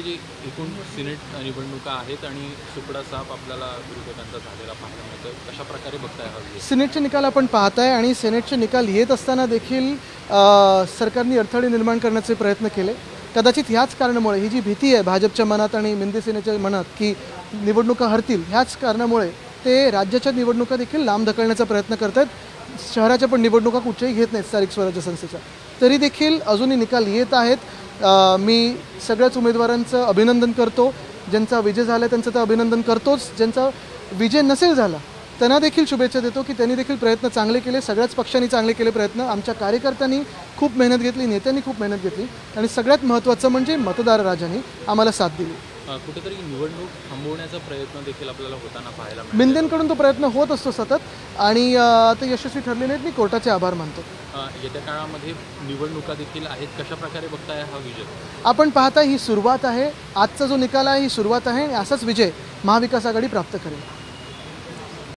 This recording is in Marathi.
वाटतं जी एकूण सिनेट निवडणुका आहेत आणि सुपडा साप आपल्याला विरोधकांचा झालेला पाहायला मिळतं, कशा प्रकारे बघताय हा विजय? सिनेटचे निकाल आपण पाहताय आणि सिनेटचे निकाल येत असताना देखील सरकारने अडथळे निर्माण करण्याचे प्रयत्न केले. कदाचित ह्याच कारणामुळे ही जी भीती आहे भाजपच्या मनात आणि मिंदे सेनेच्या मनात की निवडणुका हरतील, ह्याच कारणामुळे ते राज्याच्या निवडणुका देखील लांब ढकलण्याचा प्रयत्न करत आहेत. शहराच्या पण निवडणुका कुठेही घेत नाहीत स्थानिक स्वराज्य संस्थेच्या, तरी देखील अजूनही निकाल येत आहेत. मी सगळ्याच उमेदवारांचं अभिनंदन करतो. ज्यांचा विजय झाला त्यांचं तर अभिनंदन करतोच. ज्यांचा विजय नसेल झाला त्यांना देखील शुभेच्छा देतो की त्यांनी देखील प्रयत्न चांगले केले. सगळ्याच पक्षांनी चांगले केले प्रयत्न. आमच्या कार्यकर्त्यांनी खूप मेहनत घेतली, नेत्यांनी खूप मेहनत घेतली आणि सगळ्यात महत्त्वाचं म्हणजे मतदार राजांनी आम्हाला साथ दिली. कुठेतरी निवडणूक थांबवण्याचा प्रयत्न देखील आपल्याला होताना पाहायला मिळतो. मिंदेंकडून तो प्रयत्न होत असतो सतत आणि ते यशस्वी ठरले नाहीत. मी कोर्टाचे आभार मानतो. येत्या काळामध्ये निवडणुका देखील आहेत, कशा प्रकारे बघताय हा विजय? आपण पाहता ही सुरुवात आहे. आजचा जो निकाल आहे ही सुरुवात आहे आणि असाच विजय महाविकास आघाडी प्राप्त करेल.